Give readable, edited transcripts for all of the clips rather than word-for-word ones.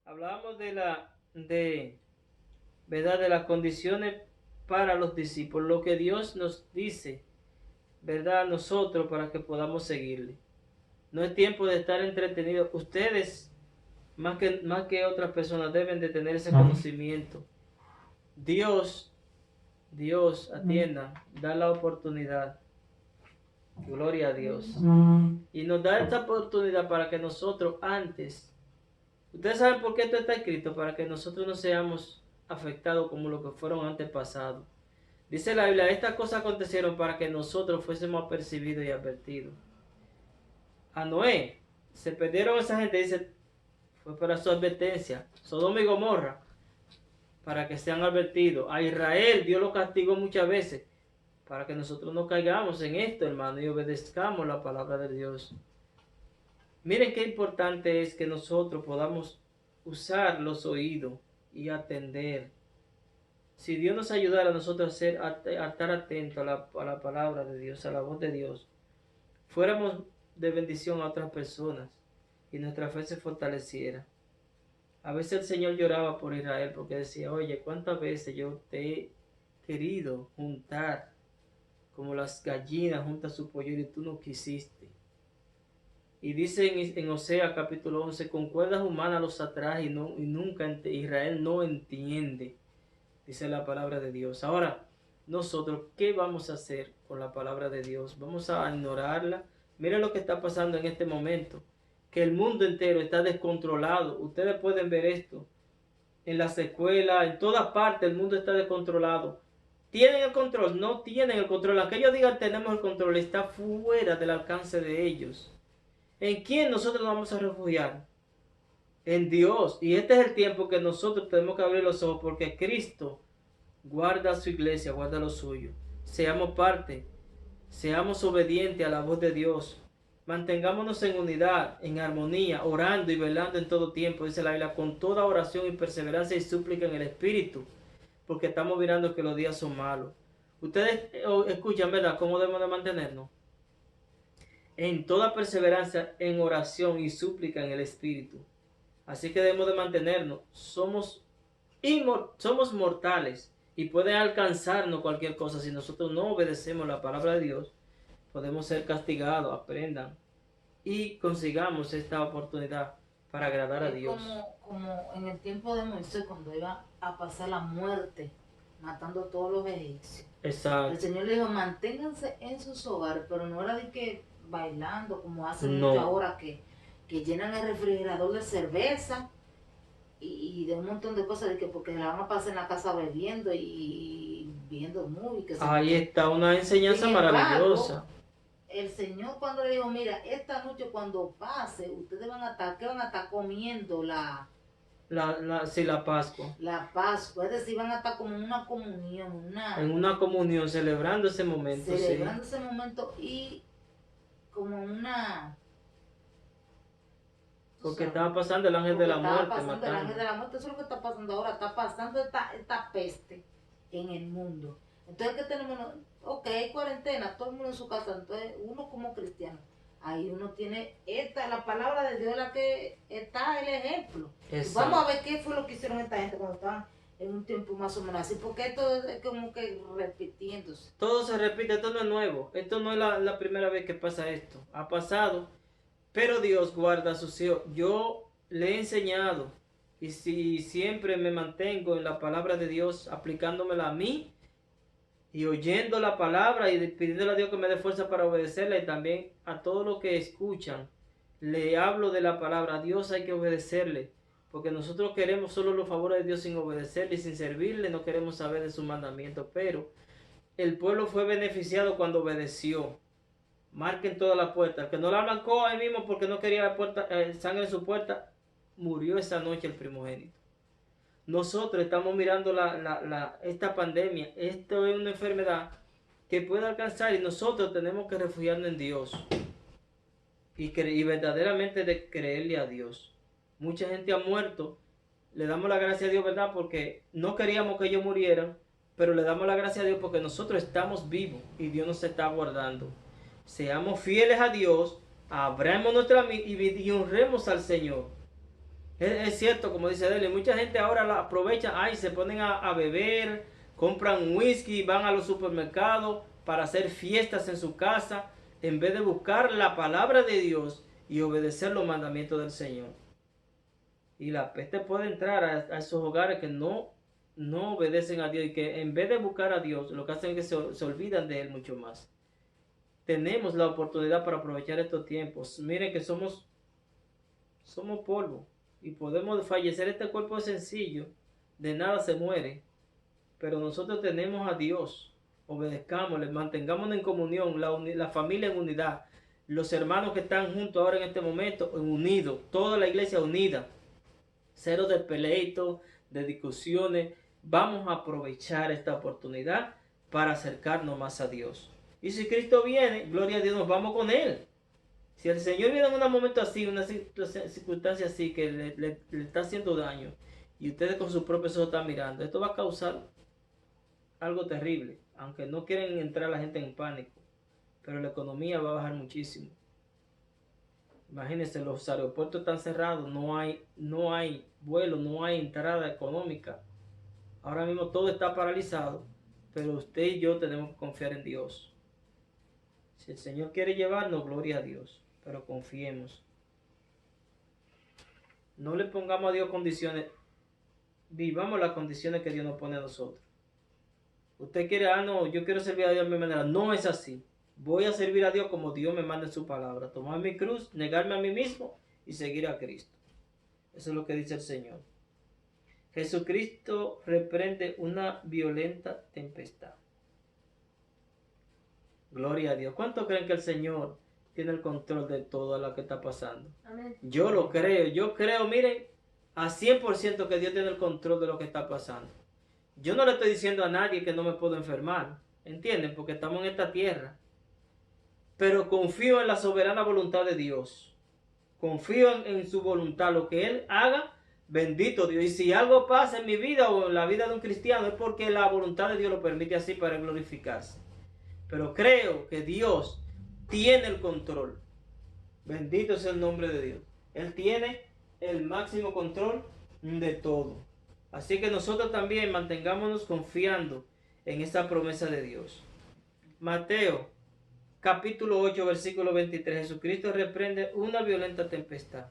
Hablábamos ¿verdad? De las condiciones para los discípulos, lo que Dios nos dice, ¿verdad? A nosotros para que podamos seguirle. No es tiempo de estar entretenidos. Ustedes, más que otras personas, deben de tener ese conocimiento. Dios, atienda, da la oportunidad. Gloria a Dios. Y nos da esta oportunidad para que nosotros antes, ustedes saben por qué esto está escrito, para que nosotros no seamos afectados como lo que fueron antepasados. Dice la Biblia, estas cosas acontecieron para que nosotros fuésemos apercibidos y advertidos. A Noé se perdieron esa gente, dice, fue para su advertencia. Sodoma y Gomorra, para que sean advertidos. A Israel Dios lo castigó muchas veces, para que nosotros no caigamos en esto, hermano, y obedezcamos la palabra de Dios. Miren qué importante es que nosotros podamos usar los oídos y atender. Si Dios nos ayudara a nosotros a estar atentos a la palabra de Dios, a la voz de Dios, fuéramos de bendición a otras personas y nuestra fe se fortaleciera. A veces el Señor lloraba por Israel porque decía, oye, ¿cuántas veces yo te he querido juntar como las gallinas juntan su polluelo y tú no quisiste? Y dice en Osea capítulo 11, con cuerdas humanas los atrae y nunca Israel no entiende, dice la palabra de Dios. Ahora, nosotros, ¿qué vamos a hacer con la palabra de Dios? ¿Vamos a ignorarla? Miren lo que está pasando en este momento, que el mundo entero está descontrolado. Ustedes pueden ver esto en las escuelas, en todas partes el mundo está descontrolado. ¿Tienen el control? No tienen el control. Aunque ellos digan tenemos el control, está fuera del alcance de ellos. ¿En quién nosotros nos vamos a refugiar? En Dios. Y este es el tiempo que nosotros tenemos que abrir los ojos, porque Cristo guarda a su iglesia, guarda lo suyo. Seamos parte, seamos obedientes a la voz de Dios. Mantengámonos en unidad, en armonía, orando y velando en todo tiempo, dice la Biblia, con toda oración y perseverancia y súplica en el Espíritu, porque estamos mirando que los días son malos. Ustedes escuchan, ¿verdad?, cómo debemos de mantenernos. En toda perseverancia, en oración y súplica en el Espíritu. Así que debemos de mantenernos. Somos mortales y puede alcanzarnos cualquier cosa. Si nosotros no obedecemos la palabra de Dios, podemos ser castigados. Aprendan y consigamos esta oportunidad para agradar a Dios. Como en el tiempo de Moisés, cuando iba a pasar la muerte, matando a todos los egipcios. Exacto. El Señor le dijo, manténganse en sus hogares, pero no era de que bailando, como hacen No. mucho ahora, que llenan el refrigerador de cerveza y de un montón de cosas, de que porque la van a pasar en la casa bebiendo y viendo movies. Ahí está una enseñanza maravillosa. El Señor cuando le dijo, mira, esta noche cuando pase, ustedes van a estar comiendo la Pascua. La Pascua, es decir, van a estar como en una comunión, en una comunión, celebrando ese momento. Celebrando ese momento y como una... Porque estaba pasando el ángel de la muerte. El ángel de la muerte, eso es lo que está pasando ahora, está pasando esta peste en el mundo. Entonces, ¿qué tenemos? Ok, hay cuarentena, todo el mundo en su casa, entonces uno como cristiano, ahí uno tiene la palabra de Dios, la que está el ejemplo. Vamos a ver qué fue lo que hicieron esta gente cuando estaban en un tiempo más o menos así, porque esto es como que repitiéndose. Todo se repite, esto no es nuevo, esto no es la primera vez que pasa esto, ha pasado, pero Dios guarda a sus hijos. Yo le he enseñado, y si siempre me mantengo en la palabra de Dios, aplicándomela a mí, y oyendo la palabra y pidiéndole a Dios que me dé fuerza para obedecerla, y también a todos los que escuchan, le hablo de la palabra. A Dios hay que obedecerle, porque nosotros queremos solo los favores de Dios sin obedecerle y sin servirle, no queremos saber de sus mandamientos, pero el pueblo fue beneficiado cuando obedeció. Marquen todas las puertas. El que no la arrancó ahí mismo porque no quería sangre en su puerta, murió esa noche el primogénito. Nosotros estamos mirando esta pandemia. Esto es una enfermedad que puede alcanzar y nosotros tenemos que refugiarnos en Dios y verdaderamente de creerle a Dios. Mucha gente ha muerto. Le damos la gracia a Dios, ¿verdad? Porque no queríamos que ellos murieran, pero le damos la gracia a Dios porque nosotros estamos vivos y Dios nos está guardando. Seamos fieles a Dios, abramos nuestra mente y honremos al Señor. Es cierto, como dice Deli, mucha gente ahora la aprovecha, se ponen a beber, compran whisky, van a los supermercados para hacer fiestas en su casa, en vez de buscar la palabra de Dios y obedecer los mandamientos del Señor. Y la peste puede entrar a esos hogares que no obedecen a Dios y que en vez de buscar a Dios, lo que hacen es que se olvidan de Él mucho más. Tenemos la oportunidad para aprovechar estos tiempos. Miren que somos polvo y podemos fallecer. Este cuerpo es sencillo, de nada se muere, pero nosotros tenemos a Dios. Obedezcámosle, mantengámonos en comunión, la familia en unidad, los hermanos que están juntos ahora en este momento unidos, toda la iglesia unida, cero de pleito, de discusiones. Vamos a aprovechar esta oportunidad para acercarnos más a Dios. Y si Cristo viene, gloria a Dios, nos vamos con Él. Si el Señor viene en un momento así, una circunstancia así que le está haciendo daño, y ustedes con sus propios ojos están mirando, esto va a causar algo terrible, aunque no quieren entrar la gente en pánico, pero la economía va a bajar muchísimo. Imagínense, los aeropuertos están cerrados, no hay vuelo, no hay entrada económica. Ahora mismo todo está paralizado, pero usted y yo tenemos que confiar en Dios. Si el Señor quiere llevarnos, gloria a Dios, pero confiemos. No le pongamos a Dios condiciones, vivamos las condiciones que Dios nos pone a nosotros. Usted quiere, no, yo quiero servir a Dios de mi manera. No es así. Voy a servir a Dios como Dios me manda en su palabra. Tomar mi cruz, negarme a mí mismo y seguir a Cristo. Eso es lo que dice el Señor. Jesucristo reprende una violenta tempestad. Gloria a Dios. ¿Cuántos creen que el Señor tiene el control de todo lo que está pasando? Amén. Yo lo creo. Yo creo, miren, a 100% que Dios tiene el control de lo que está pasando. Yo no le estoy diciendo a nadie que no me puedo enfermar. ¿Entienden? Porque estamos en esta tierra. Pero confío en la soberana voluntad de Dios. Confío en su voluntad. Lo que Él haga, bendito Dios. Y si algo pasa en mi vida o en la vida de un cristiano, es porque la voluntad de Dios lo permite así para glorificarse. Pero creo que Dios tiene el control. Bendito es el nombre de Dios. Él tiene el máximo control de todo. Así que nosotros también mantengámonos confiando en esa promesa de Dios. Mateo capítulo 8 versículo 23. Jesucristo reprende una violenta tempestad.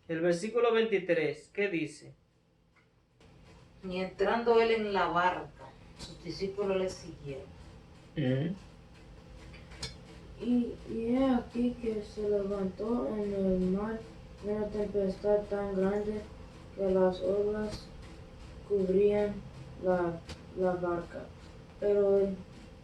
El versículo 23, ¿qué dice? Y entrando él en la barca, sus discípulos le siguieron. Y he aquí que se levantó en el mar una tempestad tan grande que las olas cubrían la barca, pero él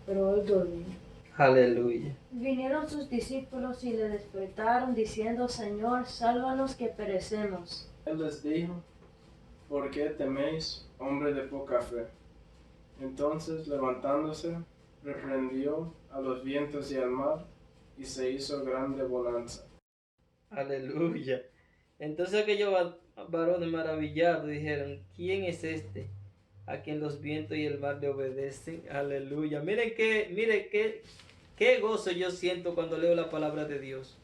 dormía. Aleluya. Vinieron sus discípulos y le despertaron diciendo, Señor, sálvanos que perecemos. Él les dijo, ¿por qué teméis, hombre de poca fe? Entonces, levantándose, reprendió a los vientos y al mar, y se hizo grande bonanza. Aleluya. Entonces aquellos varones maravillados dijeron, ¿quién es este a quien los vientos y el mar le obedecen? Aleluya. Miren qué gozo yo siento cuando leo la palabra de Dios.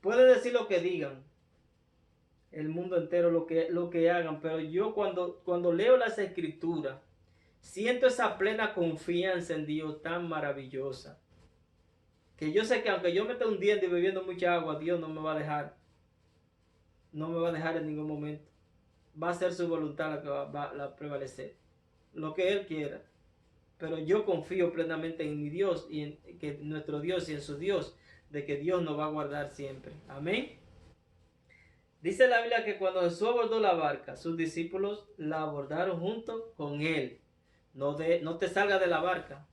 Pueden decir lo que digan, el mundo entero lo que hagan, pero yo cuando leo las escrituras, siento esa plena confianza en Dios tan maravillosa, que yo sé que aunque yo me esté hundiendo y bebiendo mucha agua, Dios no me va a dejar. No me va a dejar en ningún momento. Va a ser su voluntad la que va a prevalecer. Lo que Él quiera. Pero yo confío plenamente en mi Dios y en que nuestro Dios y en su Dios, de que Dios nos va a guardar siempre. Amén. Dice la Biblia que cuando Jesús abordó la barca, sus discípulos la abordaron junto con Él. No te salgas de la barca.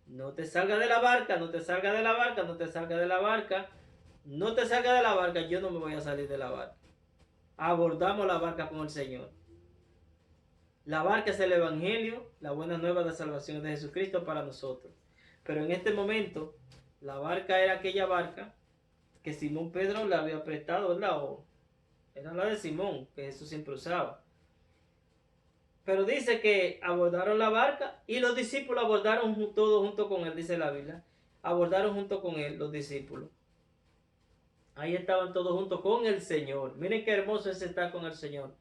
No te salgas de la barca, no te salgas de la barca, no te salgas de la barca. No te salgas de la barca, yo no me voy a salir de la barca. Abordamos la barca con el Señor. La barca es el Evangelio, la buena nueva de salvación de Jesucristo para nosotros. Pero en este momento, la barca era aquella barca que Simón Pedro le había prestado, ¿verdad? Era la de Simón, que Jesús siempre usaba. Pero dice que abordaron la barca y los discípulos abordaron todos junto con él, dice la Biblia. Abordaron junto con él los discípulos. Ahí estaban todos juntos con el Señor. Miren qué hermoso es estar con el Señor.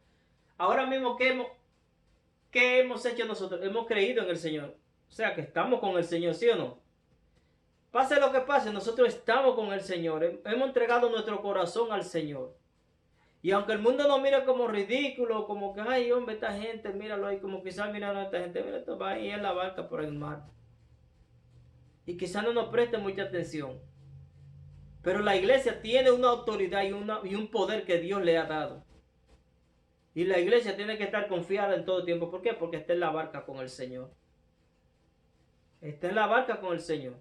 Ahora mismo, ¿qué hemos hecho nosotros? Hemos creído en el Señor. O sea, que estamos con el Señor, ¿sí o no? Pase lo que pase, nosotros estamos con el Señor. Hemos entregado nuestro corazón al Señor. Y aunque el mundo nos mira como ridículo, como que, ay, hombre, esta gente, míralo ahí, como quizás miraron a esta gente, mira, esto va ahí en la barca por el mar. Y quizás no nos preste mucha atención. Pero la iglesia tiene una autoridad y un poder que Dios le ha dado. Y la iglesia tiene que estar confiada en todo tiempo. ¿Por qué? Porque está en la barca con el Señor. Está en la barca con el Señor.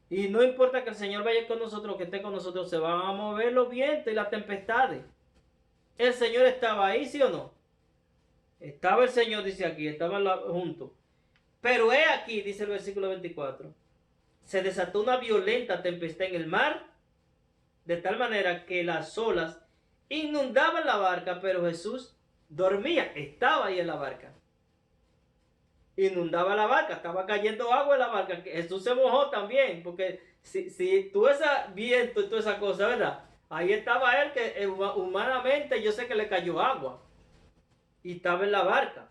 Y no importa que el Señor vaya con nosotros, que esté con nosotros, se van a mover los vientos y las tempestades. El Señor estaba ahí, ¿sí o no? Estaba el Señor, dice aquí, estaban juntos. Pero he aquí, dice el versículo 24, se desató una violenta tempestad en el mar, de tal manera que las olas inundaban la barca, pero Jesús dormía, estaba ahí en la barca. Inundaba la barca, estaba cayendo agua en la barca. Jesús se mojó también, porque si tú ese viento y toda esa cosa, ¿verdad? Ahí estaba él, que humanamente yo sé que le cayó agua. Y estaba en la barca.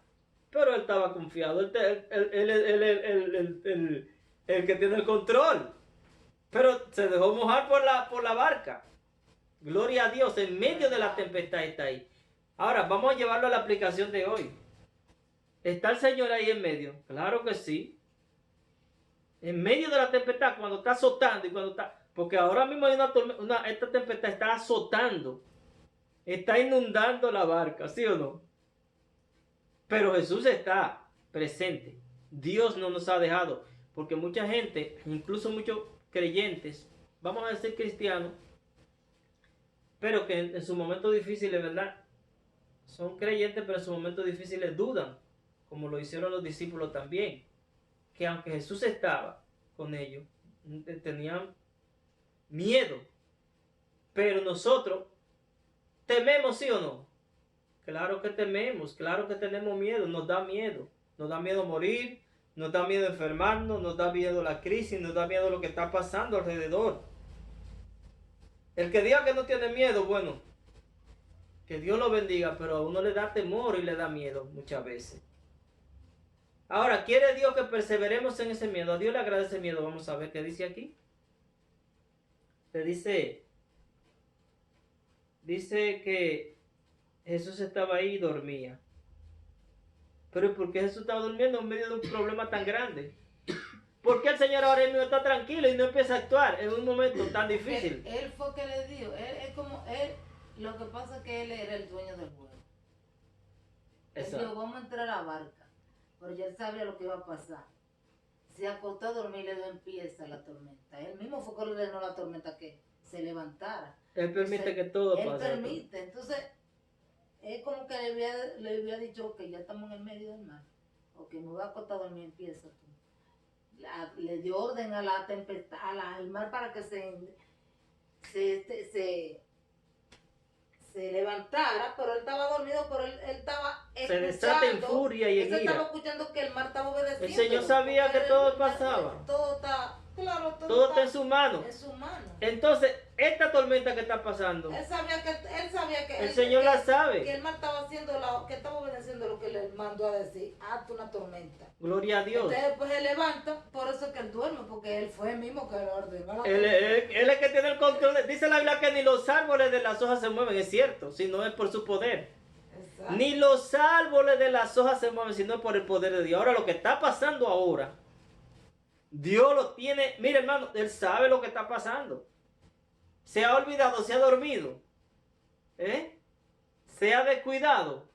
Pero él estaba confiado, el que tiene el control. Pero se dejó mojar por la barca. Gloria a Dios, en medio de la tempestad está ahí. Ahora, vamos a llevarlo a la aplicación de hoy. ¿Está el Señor ahí en medio? Claro que sí. En medio de la tempestad, cuando está azotando y cuando está... Porque ahora mismo hay esta tempestad está azotando. Está inundando la barca, ¿sí o no? Pero Jesús está presente. Dios no nos ha dejado. Porque mucha gente, incluso muchos creyentes, vamos a decir cristianos, pero que en sus momentos difíciles, ¿verdad? Son creyentes, pero en sus momentos difíciles dudan, como lo hicieron los discípulos también, que aunque Jesús estaba con ellos, tenían miedo. Pero nosotros tememos, ¿sí o no? Claro que tememos, claro que tenemos miedo, nos da miedo morir, nos da miedo enfermarnos, nos da miedo la crisis, nos da miedo lo que está pasando alrededor. El que diga que no tiene miedo, bueno, que Dios lo bendiga, pero a uno le da temor y le da miedo muchas veces. Ahora, ¿quiere Dios que perseveremos en ese miedo? A Dios le agrada ese miedo. Vamos a ver qué dice aquí. Le dice que Jesús estaba ahí y dormía. Pero ¿por qué Jesús estaba durmiendo en medio de un problema tan grande? ¿Por qué el Señor ahora mismo está tranquilo y no empieza a actuar en un momento tan difícil? Él fue que le dio, lo que pasa es que él era el dueño del vuelo. Él dijo, vamos a entrar a la barca, pero ya él sabía lo que iba a pasar. Se acostó a dormir y le dio empieza la tormenta. Él mismo fue que le ordenó la tormenta que se levantara. Él permite que todo pase. Él permite, entonces es como que le había dicho que ya estamos en el medio del mar, o que me voy a acostar a dormir, empieza tú. Le dio orden a la tempestad, al mar para que se levantara, pero él estaba dormido, pero él estaba escuchando. Se desata en furia y en ira. Él estaba escuchando que el mar estaba obedeciendo. El Señor sabía que todo pasaba. Todo está, claro, todo está en su mano. En su mano. Entonces, esta tormenta que está pasando, él sabía que el Señor la sabe. Que el mar estaba haciendo que estaba obedeciendo lo que le mandó a decir. Hazte una tormenta. Gloria a Dios. Entonces pues él levanta, por eso es que él duerme, porque él fue el mismo que lo ordenó. Él es el que tiene el control. Dice la Biblia que ni los árboles de las hojas se mueven, es cierto, si no es por su poder. Exacto. Ni los árboles de las hojas se mueven, si no es por el poder de Dios. Ahora lo que está pasando ahora, Dios lo tiene, mire hermano, Él sabe lo que está pasando. Se ha olvidado, se ha dormido. ¿Se ha descuidado?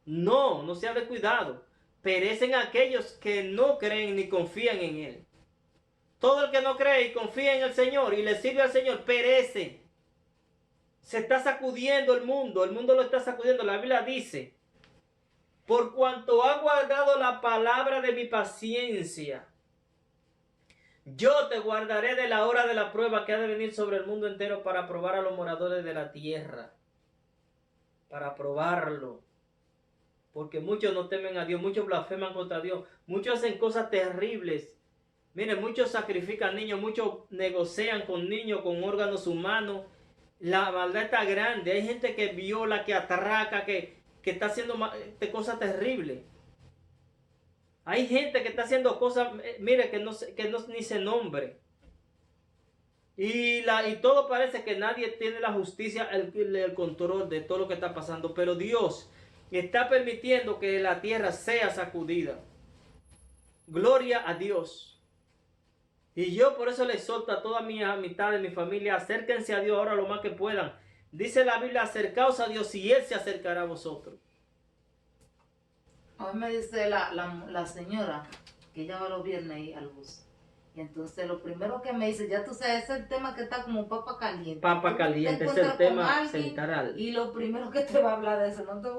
No, no se ha descuidado. Perecen aquellos que no creen ni confían en Él. Todo el que no cree y confía en el Señor y le sirve al Señor, perece. Se está sacudiendo el mundo lo está sacudiendo. La Biblia dice, por cuanto ha guardado la palabra de mi paciencia, yo te guardaré de la hora de la prueba que ha de venir sobre el mundo entero para probar a los moradores de la tierra. Para probarlo. Porque muchos no temen a Dios, muchos blasfeman contra Dios, muchos hacen cosas terribles Miren, muchos sacrifican niños, muchos negocian con niños, con órganos humanos. La maldad está grande. Hay gente que viola, que atraca, que está haciendo cosas terribles. Hay gente que está haciendo cosas, mire, que no ni se nombre. Y todo parece que nadie tiene la justicia, el control de todo lo que está pasando. Pero Dios está permitiendo que la tierra sea sacudida. Gloria a Dios. Y yo por eso le exhorto a toda mi amistad de mi familia, acérquense a Dios ahora lo más que puedan. Dice la Biblia, acercaos a Dios y Él se acercará a vosotros. Hoy me dice la señora que ella va los viernes ahí al bus. Y entonces lo primero que me dice, ya tú sabes, es el tema que está como papa caliente. Papa caliente, es el tema central. Y lo primero que te va a hablar de eso, no te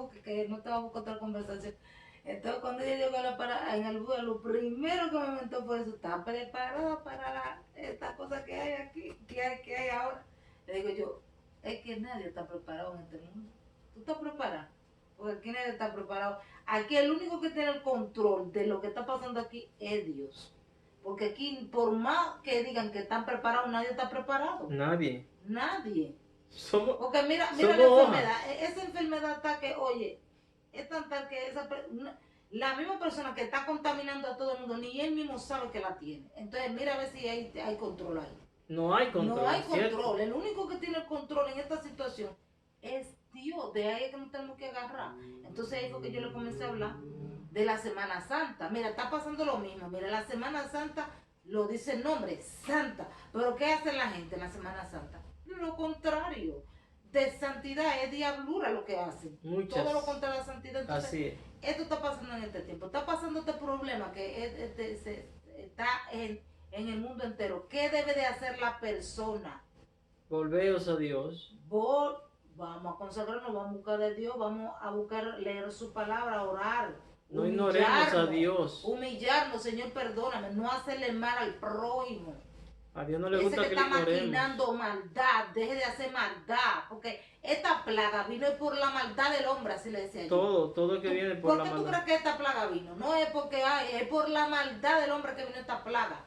va a buscar otra conversación. Entonces cuando ella llegó a la parada en el bus, lo primero que me inventó fue eso, ¿está preparada para esta cosa que hay aquí, que hay ahora? Le digo yo, es que nadie está preparado en este mundo. ¿Tú estás preparado? Porque aquí nadie está preparado. Aquí el único que tiene el control de lo que está pasando aquí es Dios. Porque aquí, por más que digan que están preparados, nadie está preparado. Nadie. Nadie. Somos, Porque mira la somos enfermedad. Esa enfermedad está que, oye, es tan tal que la misma persona que está contaminando a todo el mundo, ni él mismo sabe que la tiene. Entonces, mira a ver si hay control ahí. no hay control. No hay ¿cierto? control. El único que tiene el control en esta situación es Dios. De ahí es que nos tenemos que agarrar. Entonces ahí fue que yo le comencé a hablar de la Semana Santa. Mira, está pasando lo mismo. Mira, la Semana Santa lo dice el nombre, Santa. Pero ¿qué hace la gente en la Semana Santa? Lo contrario. De santidad es diablura lo que hacen. Muchas. Todo lo contrario a la santidad. Entonces, Así es. esto está pasando en este tiempo. Está pasando este problema que está en el mundo entero. ¿Qué debe de hacer la persona? Volveos a Dios. Vamos a consagrarnos, vamos a buscar de Dios, vamos a buscar leer su palabra, orar. No ignoremos a Dios. Humillarnos, Señor, perdóname, no hacerle mal al prójimo. A Dios no le Ese gusta que que está le ignoremos. maquinando maldad, deje de hacer maldad, porque esta plaga vino por la maldad del hombre, así le decía yo. Todo que viene por la ¿Por qué tú maldad. crees que esta plaga vino? No es porque es por la maldad del hombre que vino esta plaga.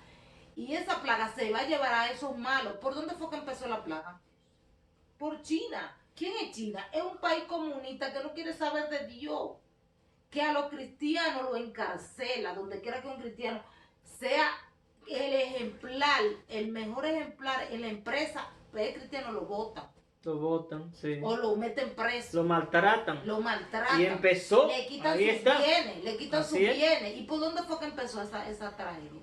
Y esa plaga se va a llevar a esos malos. ¿Por dónde fue que empezó la plaga? Por China. ¿Quién es China? Es un país comunista que no quiere saber de Dios. Que a los cristianos lo encarcela, donde quiera que un cristiano sea el ejemplar, el mejor ejemplar en la empresa, el cristiano lo votan. Lo botan, sí. O lo meten preso. Lo maltratan. Lo maltratan. Y empezó. Le quitan Ahí sus está. bienes. Le quitan sus Así es. bienes. ¿Y por dónde fue que empezó esa tragedia?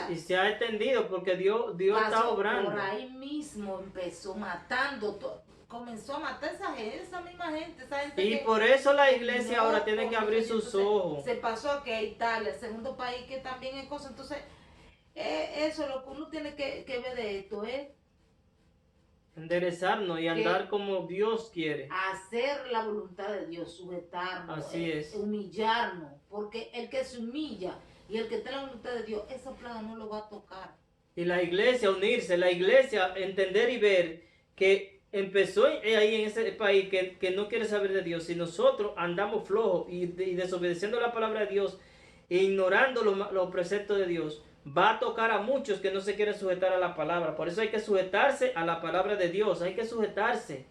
Y se ha extendido porque Dios está pasó obrando. por ahí mismo, empezó matando, comenzó a matar esa misma gente, esa gente Y que por eso la iglesia no, ahora tiene que abrir sus entonces, ojos. Se pasó aquí a Italia, el segundo país que también es cosa. Entonces, eso es lo que uno tiene que ver de esto, es Enderezarnos y andar como Dios quiere. hacer la voluntad de Dios, sujetarnos, Así es. humillarnos, porque el que se humilla y el que está en la voluntad de Dios, esa plaga no lo va a tocar. Y la iglesia unirse, la iglesia entender y ver que empezó ahí en ese país que no quiere saber de Dios. Si nosotros andamos flojos y desobedeciendo la palabra de Dios e ignorando los preceptos de Dios, va a tocar a muchos que no se quieren sujetar a la palabra. Por eso hay que sujetarse a la palabra de Dios, hay que sujetarse.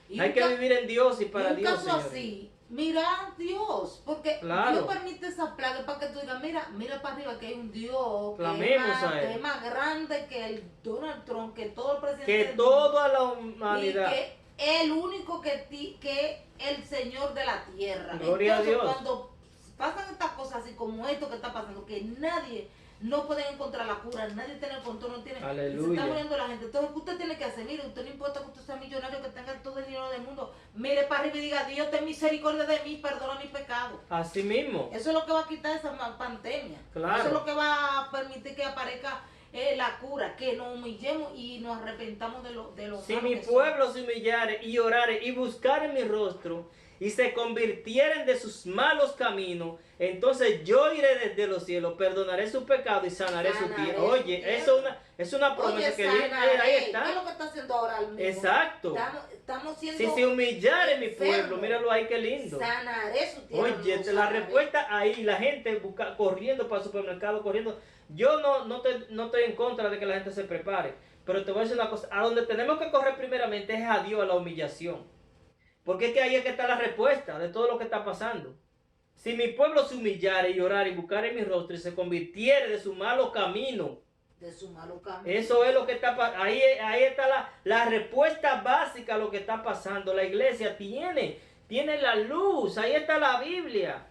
Y Hay que vivir en Dios y para un Dios, caso señores. así, mira a Dios, porque Claro. Dios permite esa plaga para que tú digas, mira para arriba que hay un Dios Clamemos a Él. que es más grande que el Donald Trump, que todo el presidente Que del toda la mundo, y humanidad. que es el único que es el Señor de la tierra. Gloria a Entonces, Dios. cuando pasan estas cosas así como esto que está pasando, que nadie no puede encontrar la cura, nadie tiene el control, no tiene, Aleluya. se está muriendo la gente. Entonces, ¿qué usted tiene que hacer? Mire, usted no importa que usted sea millonario, que tenga todo el dinero del mundo, mire para arriba y diga, Dios, ten misericordia de mí, perdona mi pecado. Así mismo. Eso es lo que va a quitar esa pandemia. Claro. Eso es lo que va a permitir que aparezca la cura, que nos humillemos y nos arrepentamos de lo Si malo mi que pueblo se humillare y orare y buscare mi rostro y se convirtieren de sus malos caminos, entonces yo iré desde los cielos, perdonaré su pecado y sanaré su tierra. Oye, eso es una promesa que ahí ¿Qué está. es lo que está haciendo ahora el mismo? Exacto. Estamos siendo Si se humillare mi pueblo, enfermos. míralo ahí, qué lindo. Sanaré su tierra. Oye, no la sanaré. respuesta ahí, la gente corriendo para el supermercado, corriendo. Yo no estoy en contra de que la gente se prepare, pero te voy a decir una cosa, a donde tenemos que correr primeramente es a Dios, a la humillación. Porque es que ahí es que está la respuesta de todo lo que está pasando. Si mi pueblo se humillare y orare y buscare mi rostro y se convirtiere de su malo camino, De su malo camino. eso es lo que está pasando. Ahí está la respuesta básica a lo que está pasando. La iglesia tiene la luz. Ahí está la Biblia.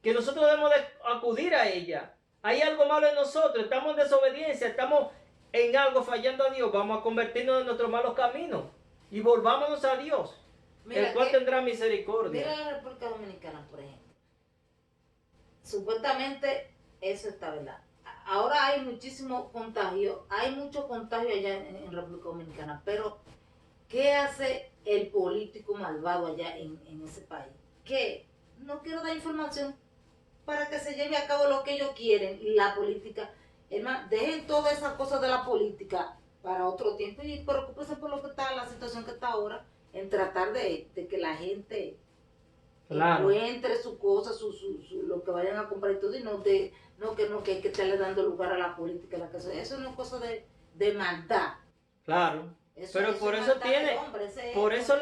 Que nosotros debemos de acudir a ella. Hay algo malo en nosotros. Estamos en desobediencia. Estamos en algo fallando a Dios. Vamos a convertirnos en nuestros malos caminos. Y volvámonos a Dios. Mira, el cual que- tendrá misericordia. Mira la República Dominicana, por ejemplo. Supuestamente eso está verdad. Ahora hay muchísimo contagio, hay mucho contagio allá en República Dominicana, pero ¿qué hace el político malvado allá en ese país? Que no quiero dar información para que se lleve a cabo lo que ellos quieren, la política. Hermano, dejen todas esas cosas de la política para otro tiempo y preocúpense por lo que está, la situación que está ahora, en tratar de que la gente Claro. encuentre su cosa, lo que vayan a comprar y todo, y no que hay que estarle dando lugar a la política, eso no es cosa de maldad. Claro. Pero por es eso maldad tiene, del hombre, por eso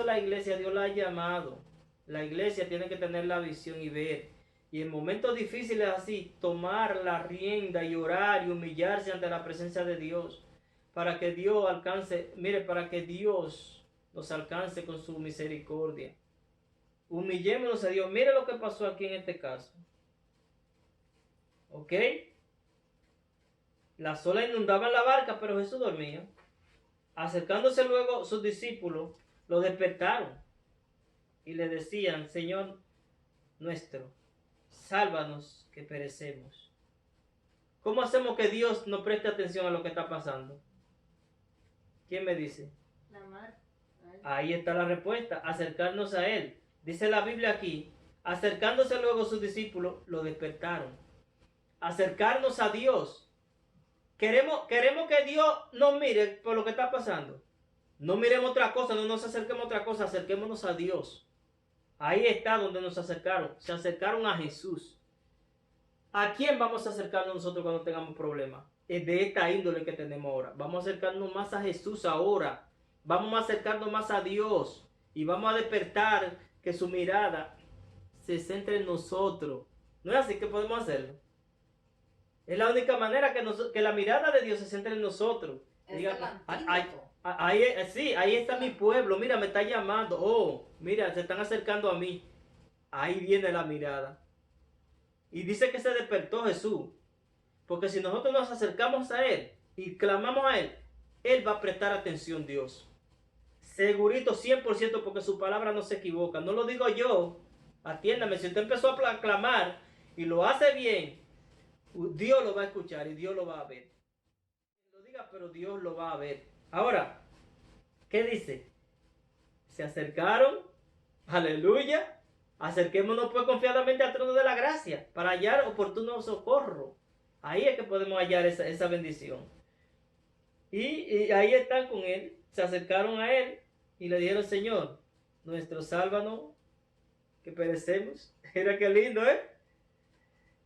la iglesia, Dios la ha llamado. La iglesia tiene que tener la visión y ver. Y en momentos difíciles así, tomar la rienda y orar y humillarse ante la presencia de Dios. Para que Dios alcance, para que Dios nos alcance con su misericordia. Humillémonos a Dios. Mire lo que pasó aquí en este caso. ¿Ok? Las olas inundaban la barca, pero Jesús dormía. Acercándose luego sus discípulos, lo despertaron y le decían: Señor nuestro, sálvanos que perecemos. ¿Cómo hacemos que Dios no preste atención a lo que está pasando? ¿Quién me dice? La mar. Ahí está la respuesta, acercarnos a Él. Dice la Biblia aquí, acercándose luego sus discípulos, lo despertaron. Acercarnos a Dios. Queremos que Dios nos mire por lo que está pasando. No miremos otra cosa, no nos acerquemos a otra cosa, acerquémonos a Dios. Ahí está donde nos acercaron. Se acercaron a Jesús. ¿A quién vamos a acercarnos nosotros cuando tengamos problemas? Es de esta índole que tenemos ahora. Vamos a acercarnos más a Jesús ahora. Vamos a acercarnos más a Dios. Y vamos a despertar que su mirada se centre en nosotros. ¿No es así que podemos hacerlo? Es la única manera que la mirada de Dios se centre en nosotros. Diga, ahí está mi pueblo, mira, me está llamando. Oh, mira, se están acercando a mí. Ahí viene la mirada. Y dice que se despertó Jesús. Porque si nosotros nos acercamos a Él y clamamos a Él, Él va a prestar atención, Dios. Segurito, 100%, porque su palabra no se equivoca. No lo digo yo. Atiéndame, si usted empezó a clamar y lo hace bien, Dios lo va a escuchar y Dios lo va a ver. Lo diga, pero Dios lo va a ver. Ahora, ¿qué dice? Se acercaron, aleluya. Acerquémonos pues confiadamente al trono de la gracia para hallar oportuno socorro. Ahí es que podemos hallar esa bendición. Y ahí están con Él. Se acercaron a Él y le dijeron: Señor, nuestro sálvanos, que perecemos. Mira qué lindo, ¿eh?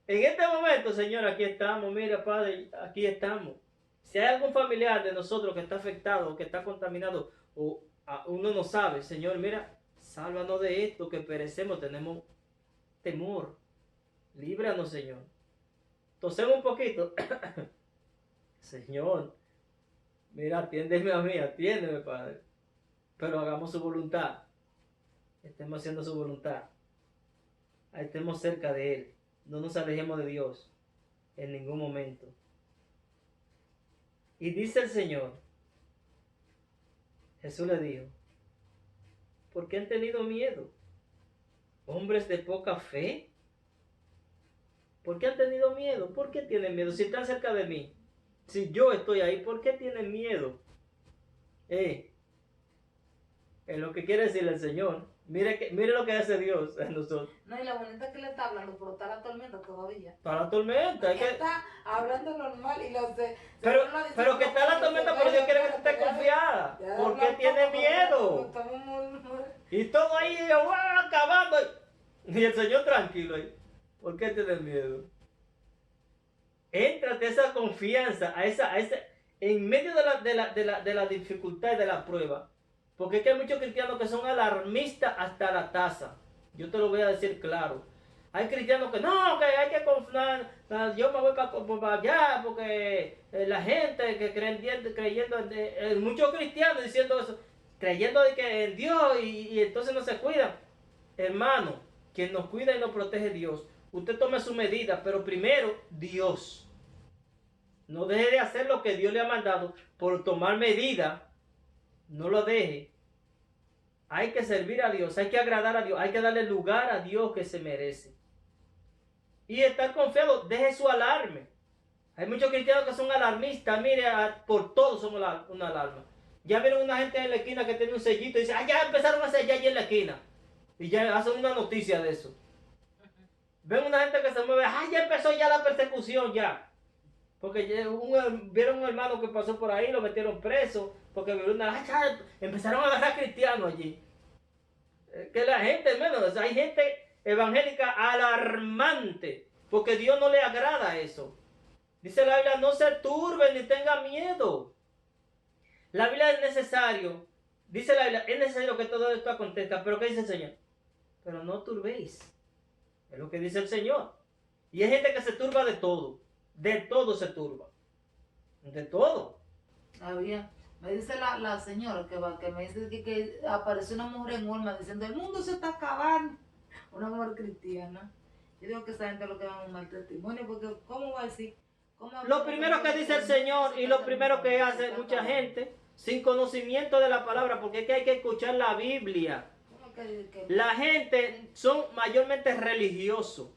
En este momento, Señor, aquí estamos. Mira, Padre, aquí estamos. Si hay algún familiar de nosotros que está afectado o que está contaminado, o uno no sabe, Señor, mira, sálvanos de esto, que perecemos, tenemos temor. Líbranos, Señor. Tosemos un poquito. Señor, mira, atiéndeme a mí, atiéndeme, Padre. Pero hagamos su voluntad. Estemos haciendo su voluntad. Estemos cerca de Él. No nos alejemos de Dios en ningún momento. Y dice el Señor, Jesús le dijo: ¿por qué han tenido miedo? ¿Hombres de poca fe? ¿Por qué han tenido miedo? ¿Por qué tienen miedo? Si están cerca de mí, si yo estoy ahí, ¿por qué tienen miedo? Es lo que quiere decir el Señor. Mire lo que hace Dios en nosotros. No, y la bonita que le está hablando, pero está la tormenta todavía. Para la tormenta. Hay que... Está hablando normal y lo sé. Pero que está la tormenta, pero Dios quiere que tú estés confiada. Porque tiene miedo. Y todo ahí, ¡guau! Acabando. Y el Señor tranquilo ahí. ¿Por qué tienes miedo? Éntrate esa confianza, en medio de la dificultad y de la prueba. Porque es que hay muchos cristianos que son alarmistas hasta la taza. Yo te lo voy a decir claro. Hay cristianos que no, que hay que confiar. Yo me voy para allá porque la gente que creyendo muchos cristianos diciendo eso, creyendo de que en Dios y entonces no se cuidan. Hermano, quien nos cuida y nos protege es Dios. Usted tome su medida, pero primero Dios. No deje de hacer lo que Dios le ha mandado por tomar medida. No lo deje. Hay que servir a Dios, hay que agradar a Dios, hay que darle lugar a Dios que se merece. Y estar confiado, deje su alarme. Hay muchos cristianos que son alarmistas, mire, por todo son una alarma. Ya vieron una gente en la esquina que tiene un sellito y dice, ya empezaron a sellar allí en la esquina. Y ya hacen una noticia de eso. Ven una gente que se mueve, ya empezó ya la persecución ya. Porque vieron un hermano que pasó por ahí, lo metieron preso, porque empezaron a agarrar cristianos allí. Que la gente, menos, hay gente evangélica alarmante, porque Dios no le agrada eso. Dice la Biblia, no se turben ni tengan miedo. La Biblia es necesario, dice la Biblia, es necesario que todo esto acontezca, pero ¿qué dice el Señor? Pero no turbéis. Es lo que dice el Señor. Y hay gente que se turba de todo. De todo se turba. De todo. Había. Me dice la señora que me dice que apareció una mujer en Walmart diciendo, el mundo se está acabando. Una mujer cristiana. Yo digo que esa gente lo que da un mal testimonio, porque ¿cómo va a decir? Lo primero que dice el Señor y lo primero que hace mucha gente, sin conocimiento de la palabra, porque es que hay que escuchar la Biblia. La gente son mayormente religiosos.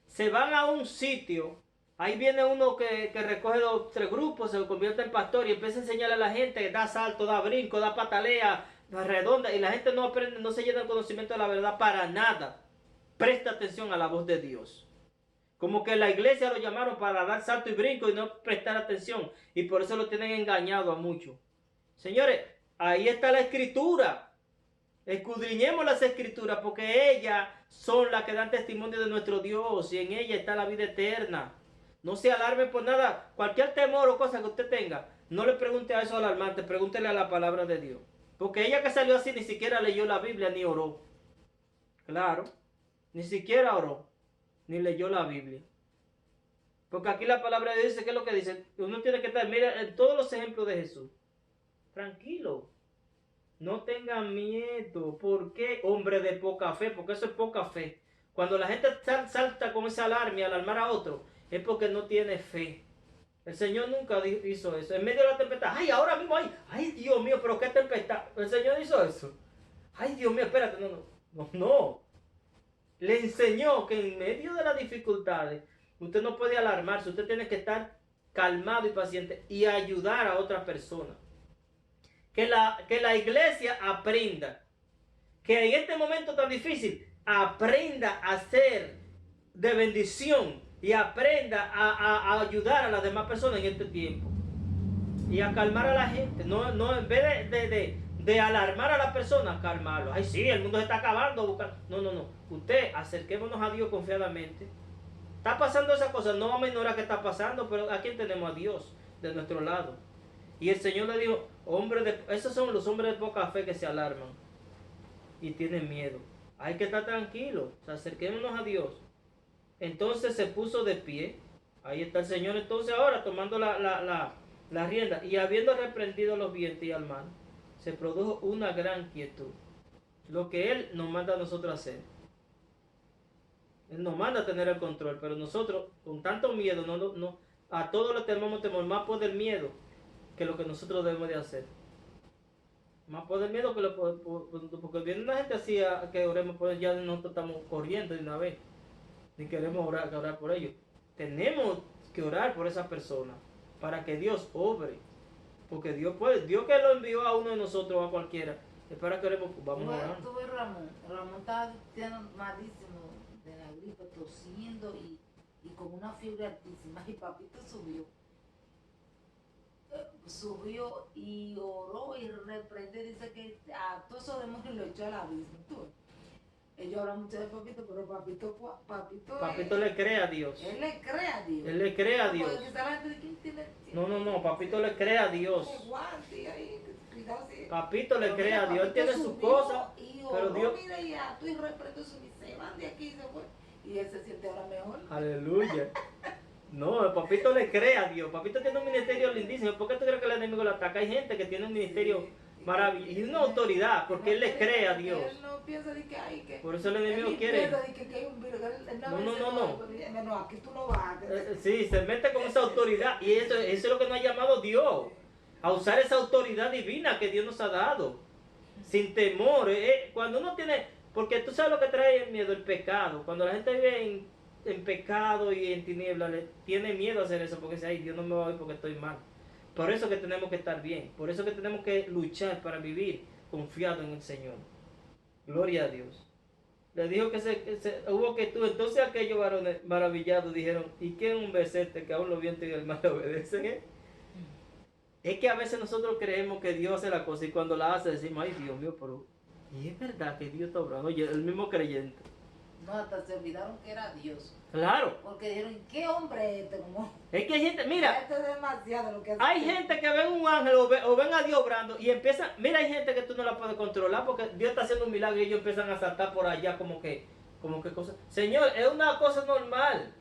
Se van a un sitio, ahí viene uno que recoge 2 o 3 grupos, se convierte en pastor y empieza a enseñarle a la gente, da salto, da brinco, da patalea, da redonda, y la gente no aprende, no se llena el conocimiento de la verdad para nada. Presta atención a la voz de Dios. Como que la iglesia lo llamaron para dar salto y brinco y no prestar atención, y por eso lo tienen engañado a muchos. Señores, ahí está la escritura. Escudriñemos las escrituras porque ellas son las que dan testimonio de nuestro Dios y en ella está la vida eterna. No se alarme por nada. Cualquier temor o cosa que usted tenga, no le pregunte a eso alarmante, pregúntele a la palabra de Dios. Porque ella que salió así ni siquiera leyó la Biblia ni oró. Claro, ni siquiera oró, ni leyó la Biblia. Porque aquí la palabra de Dios dice, ¿qué es lo que dice? Uno tiene que estar, mira, en todos los ejemplos de Jesús. Tranquilo. No tengan miedo. ¿Por qué? Hombre de poca fe, porque eso es poca fe. Cuando la gente salta con esa alarma y alarmar a otro, es porque no tiene fe. El Señor nunca hizo eso. En medio de la tempestad, ahora mismo ay Dios mío, pero qué tempestad. El Señor hizo eso. Ay Dios mío, espérate, no. Le enseñó que en medio de las dificultades, usted no puede alarmarse, usted tiene que estar calmado y paciente y ayudar a otra persona. Que la iglesia aprenda, que en este momento tan difícil, aprenda a ser de bendición y aprenda a ayudar a las demás personas en este tiempo. Y a calmar a la gente, no en vez de alarmar a la persona, calmarlo. Ay, sí, el mundo se está acabando. No. Usted, acerquémonos a Dios confiadamente. Está pasando esa cosa, no vamos a ignorar que está pasando, pero aquí tenemos a Dios de nuestro lado. Y el Señor le dijo, esos son los hombres de poca fe que se alarman y tienen miedo. Hay que estar tranquilos, acerquémonos a Dios. Entonces se puso de pie. Ahí está el Señor entonces ahora tomando la rienda. Y habiendo reprendido los vientos y al mar, se produjo una gran quietud. Lo que Él nos manda a nosotros hacer. Él nos manda a tener el control, pero nosotros con tanto miedo, a todos le tememos temor, más por el miedo que lo que nosotros debemos de hacer. Más por el miedo porque viene una gente así que oremos por ellos, ya nosotros estamos corriendo de una vez. Ni queremos orar por ellos. Tenemos que orar por esa persona para que Dios obre. Porque Dios puede, Dios que lo envió a uno de nosotros o a cualquiera, Es para que oremos, vamos a orar. Tú ves Ramón. Ramón estaba malísimo de la gripe, tosiendo y con una fiebre altísima. Y papito subió y oró y reprendió. Dice que a todos esos demonios lo echó al abismo. Tú ves. Ellos hablan mucho de papito, pero Papito le cree a Dios. él le cree a Dios. Él le cree a Dios. Porque quizá la gente dice, ¿quién tiene? No, papito le cree a Dios. Guante ahí, cuidado, sí. Papito le Pero cree mira, a Dios, él papito tiene sus subió cosas, y pero oró, Dios... mira, y a tú y reprendo su se van de aquí y se fue. Y él se siente ahora mejor. Aleluya. No, el papito le cree a Dios. Papito tiene un ministerio lindísimo. ¿Por qué tú crees que el enemigo lo ataca? Hay gente que tiene un ministerio maravilloso y una autoridad, porque él le cree a Dios. Él no piensa de que hay que... Por eso el enemigo él quiere. piensa de que hay un virus. Él No. No, aquí tú no vas. Sí, se mete con esa autoridad y eso es lo que nos ha llamado Dios. A usar esa autoridad divina que Dios nos ha dado. Sin temor. Cuando uno tiene... Porque tú sabes lo que trae el miedo, el pecado. Cuando la gente vive en pecado y en tinieblas, le tiene miedo a hacer eso porque dice, ay, Dios no me va a oír porque estoy mal. Por eso que tenemos que estar bien. Por eso que tenemos que luchar para vivir confiado en el Señor. Gloria a Dios. Le dijo que hubo que tú. Entonces aquellos varones maravillados dijeron, ¿y qué es un becerro que aún los vientos y el mar le obedecen? Es que a veces nosotros creemos que Dios hace la cosa y cuando la hace decimos, ay Dios mío, pero... Y es verdad que Dios está obrando. Oye, el mismo creyente. No, hasta se olvidaron que era Dios. Claro. Porque dijeron, ¿qué hombre es este? Como, Es que hay gente, mira, esto es demasiado lo que hace. hay gente que ven un ángel o ven a Dios obrando y empiezan, mira, hay gente que tú no la puedes controlar porque Dios está haciendo un milagro y ellos empiezan a saltar por allá como que cosas. Señor, es una cosa normal.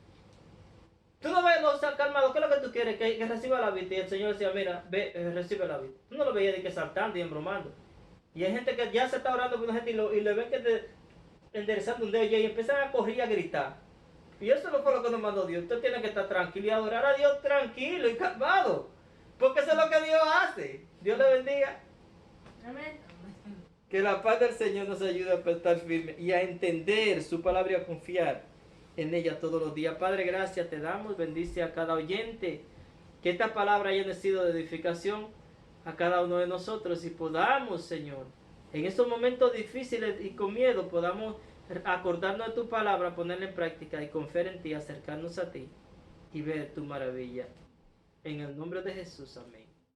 Tú no ves los calmados, ¿qué es lo que tú quieres? Que reciba la vida. Y el Señor decía, mira, recibe la vida. Tú no lo veías de que saltando y embromando. Y hay gente que ya se está orando con una gente y le ven que te enderezando un dedo y empiezan a correr y a gritar. Y eso no fue lo que nos mandó Dios. Usted tiene que estar tranquilo y adorar a Dios tranquilo y calmado. Porque eso es lo que Dios hace. Dios le bendiga. Amén. Que la paz del Señor nos ayude a estar firme y a entender su palabra y a confiar en ella todos los días. Padre, gracias te damos. Bendice a cada oyente. Que esta palabra haya sido de edificación a cada uno de nosotros y podamos, Señor, en estos momentos difíciles y con miedo, podamos acordarnos de tu palabra, ponerla en práctica y confiar en ti, acercarnos a ti y ver tu maravilla. En el nombre de Jesús, amén.